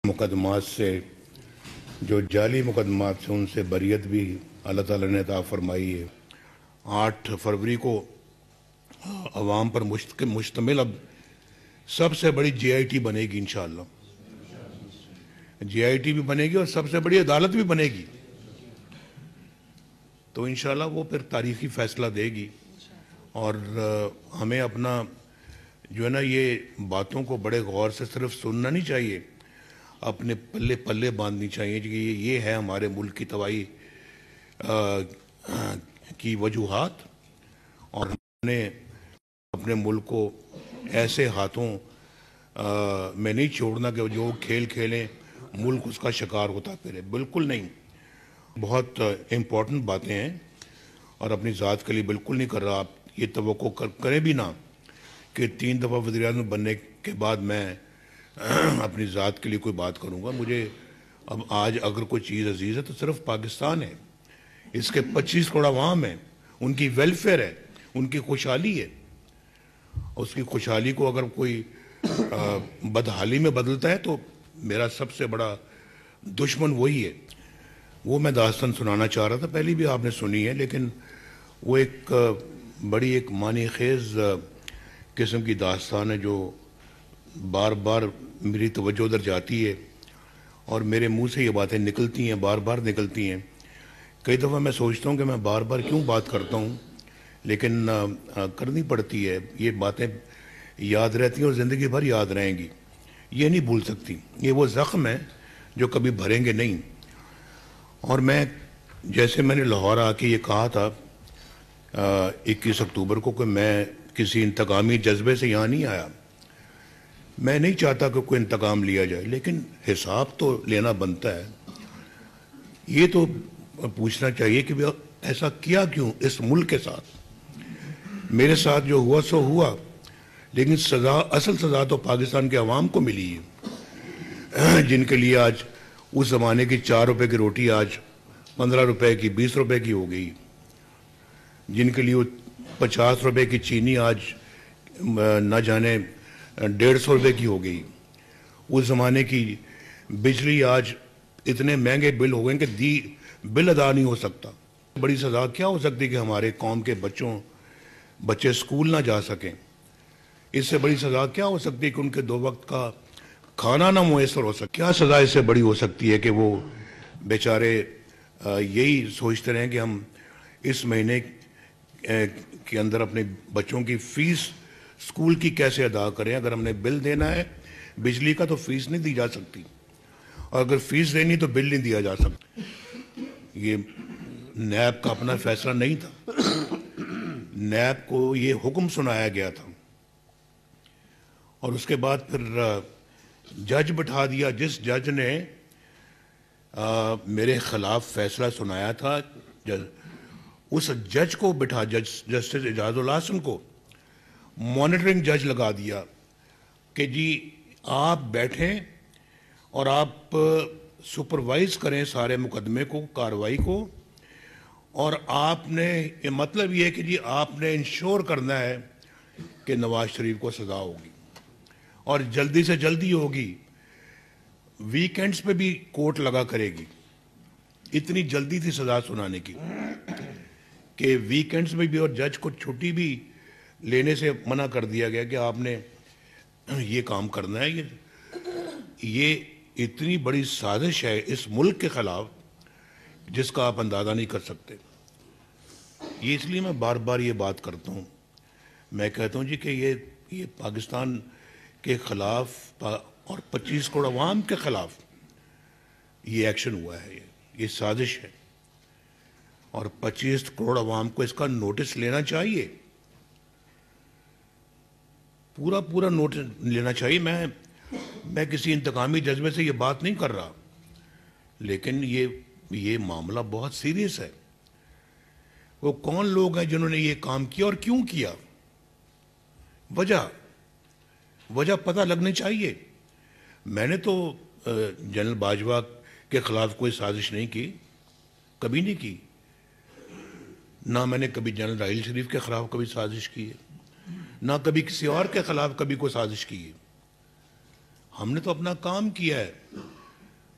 مقدمات سے جو جعلی مقدمات سے ان سے بریت بھی اللہ تعالیٰ نے عطا فرمائی ہے۔ 8 فروری کو عوام پر مشتمل اب سب سے بڑی جے آئی ٹی بنے گی انشاءاللہ، جے آئی ٹی بھی بنے گی اور سب سے بڑی عدالت بھی بنے گی، تو انشاءاللہ وہ پھر تاریخی فیصلہ دے گی۔ اور ہمیں اپنا جو ہے نا یہ باتوں کو بڑے غور سے صرف سننا نہیں چاہیے، اپنے پلے پلے باندھنی چاہیے کہ یہ ہے ہمارے ملک کی تباہی کی وجوہات، اور ہم نے اپنے ملک کو ایسے ہاتھوں میں نہیں چھوڑنا کہ جو کھیل کھیلیں ملک اس کا شکار ہوتا پھرے، بالکل نہیں۔ بہت امپورٹنٹ باتیں ہیں اور اپنی ذات کے لیے بالکل نہیں کر رہا، آپ یہ توقع کریں بھی نہ کہ 3 دفعہ وزیر اعظم بننے کے بعد میں اپنی ذات کے لیے کوئی بات کروں گا۔ مجھے اب آج اگر کوئی چیز عزیز ہے تو صرف پاکستان ہے، اس کے 25 کروڑ عوام ہیں، ان کی ویلفیئر ہے، ان کی خوشحالی ہے۔ اس کی خوشحالی کو اگر کوئی بدحالی میں بدلتا ہے تو میرا سب سے بڑا دشمن وہی ہے۔ وہ میں داستان سنانا چاہ رہا تھا، پہلی بھی آپ نے سنی ہے، لیکن وہ ایک بڑی ایک معنی خیز قسم کی داستان ہے جو بار بار میری توجہ ادھر جاتی ہے اور میرے منہ سے یہ باتیں نکلتی ہیں، بار بار نکلتی ہیں۔ کئی دفعہ میں سوچتا ہوں کہ میں بار بار کیوں بات کرتا ہوں، لیکن کرنی پڑتی ہے۔ یہ باتیں یاد رہتی ہیں اور زندگی بھر یاد رہیں گی، یہ نہیں بھول سکتی۔ یہ وہ زخم ہے جو کبھی بھریں گے نہیں۔ اور جیسے میں نے لاہور آ کے یہ کہا تھا 21 اکتوبر کو کہ میں کسی انتقامی جذبے سے یہاں نہیں آیا، میں نہیں چاہتا کہ کوئی انتقام لیا جائے، لیکن حساب تو لینا بنتا ہے۔ یہ تو پوچھنا چاہیے کہ ایسا کیا کیوں اس ملک کے ساتھ؟ میرے ساتھ جو ہوا سو ہوا، لیکن اصل سزا تو پاکستان کے عوام کو ملی ہے، جن کے لیے آج اس زمانے کی 4 روپے کی روٹی آج 15 روپے کی 20 روپے کی ہو گئی، جن کے لیے 50 روپے کی چینی آج نہ جانے 150 روپے کی ہو گئی، اس زمانے کی بجلی آج اتنے مہنگے بل ہو گئے کہ بل ادا نہیں ہو سکتا۔ بڑی سزا کیا ہو سکتی کہ ہمارے قوم کے بچے سکول نہ جا سکیں؟ اس سے بڑی سزا کیا ہو سکتی ہے کہ ان کے 2 وقت کا کھانا نہ میسر ہو سکے؟ کیا سزا اس سے بڑی ہو سکتی ہے کہ وہ بیچارے یہی سوچتے رہیں کہ ہم اس مہینے کے اندر اپنے بچوں کی فیس سکول کی کیسے ادا کریں؟ اگر ہم نے بل دینا ہے بجلی کا تو فیس نہیں دی جا سکتی، اور اگر فیس دینی تو بل نہیں دیا جا سکتا۔ یہ نیب کا اپنا فیصلہ نہیں تھا، نیب کو یہ حکم سنایا گیا تھا، اور اس کے بعد پھر جج بٹھا دیا۔ جس جج نے میرے خلاف فیصلہ سنایا تھا، اس جج کو جسٹس اعجاز الحسن کو مانیٹرنگ جج لگا دیا کہ جی آپ بیٹھیں اور آپ سپروائز کریں سارے مقدمے کو، کارروائی کو، اور آپ نے مطلب یہ ہے کہ جی آپ نے انشور کرنا ہے کہ نواز شریف کو سزا ہوگی، اور جلدی سے جلدی ہوگی۔ ویکینڈز پہ بھی کورٹ لگا کرے گی۔ اتنی جلدی تھی سزا سنانے کی کہ ویکینڈز میں بھی، اور جج کو چھٹی بھی لینے سے منع کر دیا گیا کہ آپ نے یہ کام کرنا ہے۔ یہ اتنی بڑی سازش ہے اس ملک کے خلاف جس کا آپ اندازہ نہیں کر سکتے۔ یہ اس لیے میں بار بار یہ بات کرتا ہوں، میں کہتا ہوں جی کہ یہ پاکستان کے خلاف اور 25 کروڑ عوام کے خلاف یہ ایکشن ہوا ہے، یہ سازش ہے، اور 25 کروڑ عوام کو اس کا نوٹس لینا چاہیے، پورا نوٹس لینا چاہیے۔ میں کسی انتقامی جذبے سے یہ بات نہیں کر رہا، لیکن یہ معاملہ بہت سیریس ہے۔ وہ کون لوگ ہیں جنہوں نے یہ کام کیا اور کیوں کیا؟ وجہ پتہ لگنی چاہیے۔ میں نے تو جنرل باجوہ کے خلاف کوئی سازش نہیں کی، کبھی نہیں کی، نہ میں نے کبھی جنرل راحیل شریف کے خلاف کبھی سازش کی ہے، نہ کبھی کسی اور کے خلاف کبھی کوئی سازش کی ہے۔ ہم نے تو اپنا کام کیا ہے۔